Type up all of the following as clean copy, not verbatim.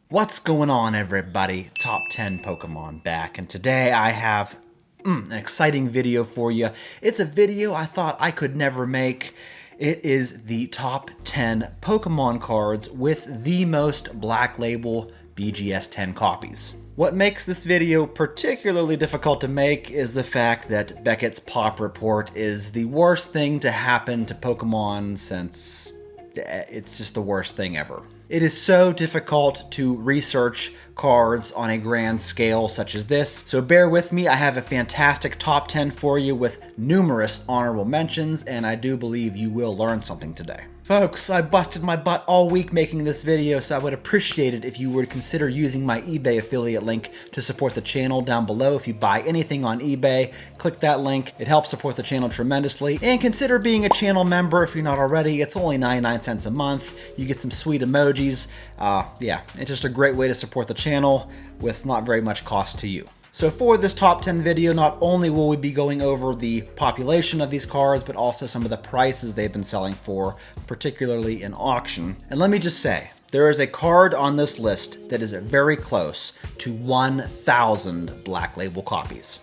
What's going on, everybody? Top 10 Pokemon back, and today I have an exciting video for you. It's a video I thought I could never make. It is the top 10 Pokemon cards with the most Black Label BGS 10 copies. What makes this video particularly difficult to make is the fact that Beckett's Pop Report is the worst thing to happen to Pokemon since it's just the worst thing ever. It is so difficult to research cards on a grand scale such as this, so bear with me. I have a fantastic top 10 for you with numerous honorable mentions, and I do believe you will learn something today. Folks, I busted my butt all week making this video, so I would appreciate it if you would consider using my eBay affiliate link to support the channel down below. If you buy anything on eBay, click that link. It helps support the channel tremendously. And consider being a channel member if you're not already. It's only 99 cents a month. You get some sweet emojis. Yeah, it's just a great way to support the channel with not very much cost to you. So for this top 10 video, not only will we be going over the population of these cards, but also some of the prices they've been selling for, particularly in auction. And let me just say, there is a card on this list that is very close to 1,000 Black Label copies.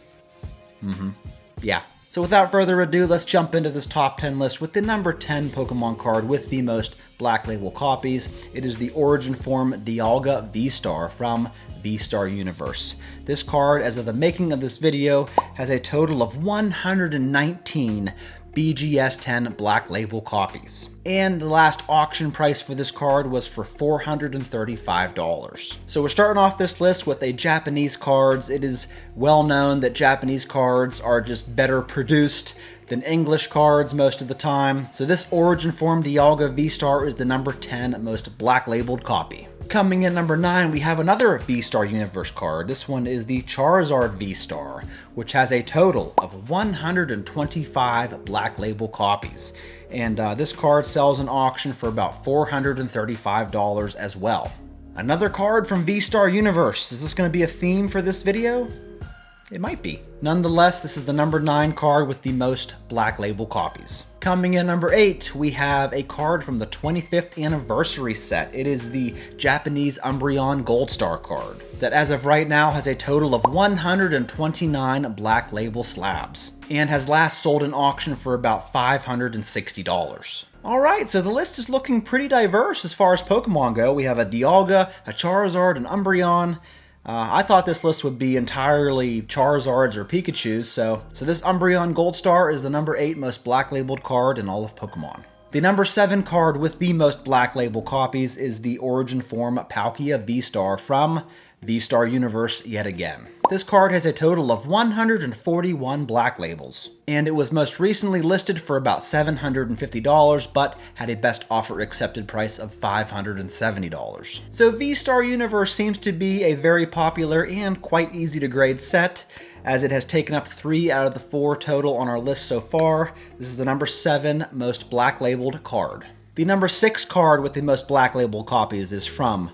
Yeah. So without further ado, let's jump into this top 10 list with the number 10 Pokemon card with the most Black Label copies. It is the Origin Form Dialga V-Star from V-Star Universe. This card, as of the making of this video, has a total of 119 BGS 10 Black Label copies. And the last auction price for this card was for $435. So we're starting off this list with a Japanese cards. It is well known that Japanese cards are just better produced than English cards most of the time. So this Origin Form Dialga V-Star is the number 10 most Black Labeled copy. Coming in number 9, we have another V-Star Universe card. This one is the Charizard V-Star, which has a total of 125 Black Label copies. And this card sells in auction for about $435 as well. Another card from V-Star Universe. Is this going to be a theme for this video? It might be. Nonetheless, this is the number 9 card with the most Black Label copies. Coming in number 8, we have a card from the 25th anniversary set. It is the Japanese Umbreon Gold Star card that as of right now has a total of 129 Black Label slabs and has last sold in auction for about $560. Alright, so the list is looking pretty diverse as far as Pokemon go. We have a Dialga, a Charizard, an Umbreon. I thought this list would be entirely Charizards or Pikachus, so this Umbreon Gold Star is the number 8 most Black Labeled card in all of Pokemon. The number 7 card with the most Black Label copies is the Origin Form Palkia V-Star from V-Star Universe yet again. This card has a total of 141 Black Labels, and it was most recently listed for about $750, but had a best offer accepted price of $570. So V-Star Universe seems to be a very popular and quite easy to grade set, as it has taken up 3 out of the 4 total on our list so far. This is the number 7 most Black Labeled card. The number 6 card with the most Black Labeled copies is from,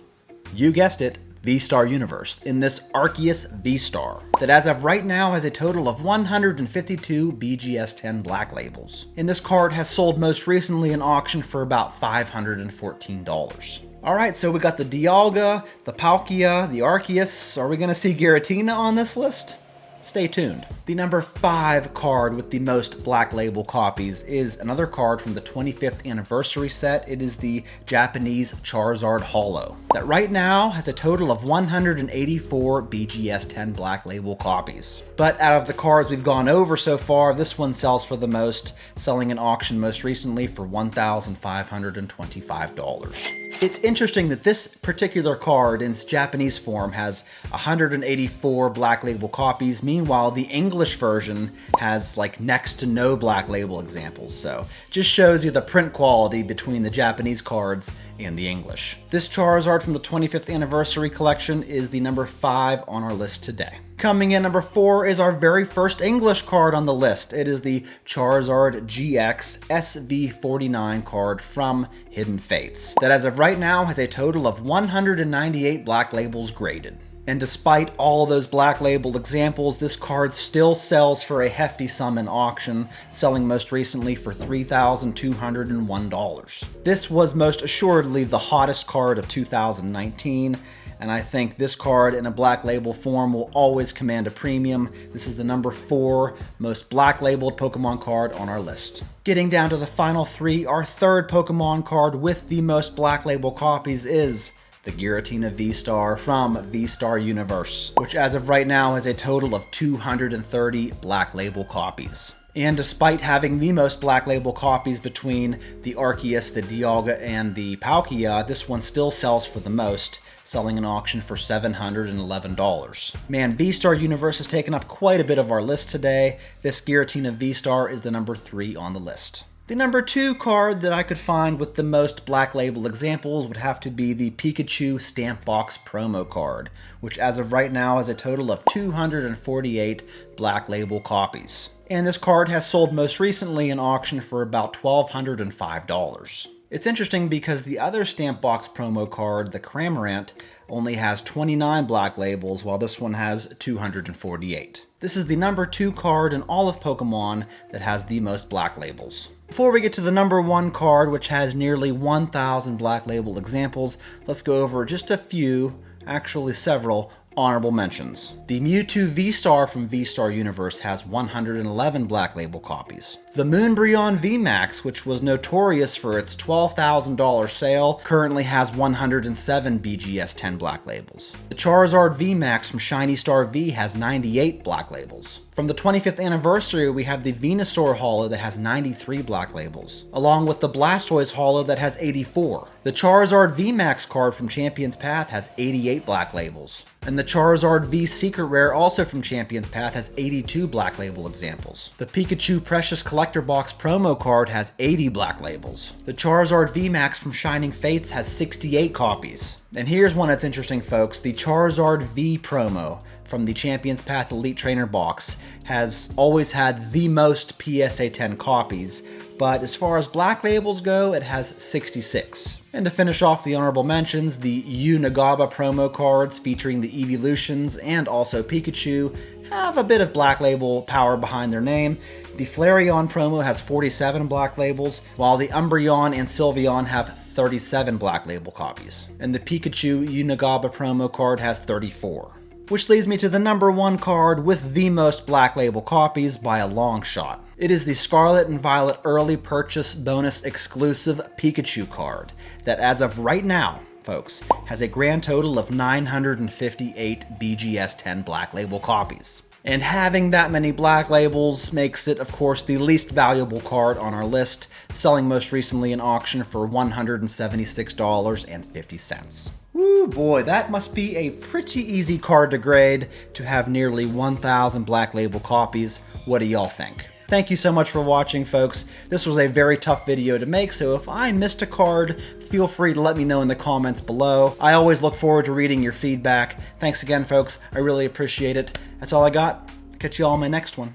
you guessed it, V-Star Universe in this Arceus V-Star that as of right now has a total of 152 BGS 10 Black Labels. And this card has sold most recently in auction for about $514. Alright, so we got the Dialga, the Palkia, the Arceus. Are we going to see Giratina on this list? Stay tuned. The number 5 card with the most Black Label copies is another card from the 25th anniversary set. It is the Japanese Charizard Holo that right now has a total of 184 BGS 10 Black Label copies. But out of the cards we've gone over so far, this one sells for the most, selling in auction most recently for $1,525. It's interesting that this particular card in its Japanese form has 184 Black Label copies. Meanwhile, the English version has like next to no Black Label examples. So just shows you the print quality between the Japanese cards and the English. This Charizard from the 25th anniversary collection is the number 5 on our list today. Coming in number 4 is our very first English card on the list. It is the Charizard GX SV49 card from Hidden Fates that as of right now has a total of 198 Black Labels graded. And despite all those black label examples, this card still sells for a hefty sum in auction, selling most recently for $3,201. This was most assuredly the hottest card of 2019, and I think this card in a black label form will always command a premium. This is the number 4 most black labeled Pokemon card on our list. Getting down to the final 3, our third Pokemon card with the most black label copies is the Giratina V-Star from V-Star Universe, which as of right now has a total of 230 black label copies. And despite having the most black label copies between the Arceus, the Dialga, and the Palkia, this one still sells for the most, selling an auction for $711. Man, V-Star Universe has taken up quite a bit of our list today. This Giratina V-Star is the number 3 on the list. The number 2 card that I could find with the most black label examples would have to be the Pikachu Stamp Box promo card, which as of right now has a total of 248 black label copies. And this card has sold most recently in auction for about $1,205. It's interesting because the other Stamp Box promo card, the Cramorant, only has 29 black labels, while this one has 248. This is the number 2 card in all of Pokemon that has the most black labels. Before we get to the number 1 card, which has nearly 1,000 black label examples, let's go over just a few, actually several, honorable mentions. The Mewtwo V-Star from V-Star Universe has 111 black label copies. The Moonbreon VMAX, which was notorious for its $12,000 sale, currently has 107 BGS 10 black labels. The Charizard VMAX from Shiny Star V has 98 black labels. From the 25th anniversary, we have the Venusaur Holo that has 93 black labels, along with the Blastoise Holo that has 84. The Charizard VMAX card from Champion's Path has 88 black labels. And the Charizard V Secret Rare, also from Champion's Path, has 82 black label examples. The Pikachu Precious Collector Box promo card has 80 black labels. The Charizard VMAX from Shining Fates has 68 copies. And here's one that's interesting, folks. The Charizard V promo from the Champion's Path Elite Trainer box has always had the most PSA 10 copies, but as far as black labels go, it has 66. And to finish off the honorable mentions, the Unagaba promo cards featuring the Evolutions and also Pikachu have a bit of black label power behind their name. The Flareon promo has 47 black labels, while the Umbreon and Sylveon have 37 black label copies. And the Pikachu Unagaba promo card has 34. Which leads me to the number 1 card with the most black label copies by a long shot. It is the Scarlet and Violet Early Purchase Bonus Exclusive Pikachu card that as of right now, folks, has a grand total of 958 BGS 10 black label copies. And having that many black labels makes it, of course, the least valuable card on our list, selling most recently in auction for $176.50. Woo boy, that must be a pretty easy card to grade to have nearly 1,000 black label copies. What do y'all think? Thank you so much for watching, folks. This was a very tough video to make, so if I missed a card, feel free to let me know in the comments below. I always look forward to reading your feedback. Thanks again, folks. I really appreciate it. That's all I got. Catch you all in my next one.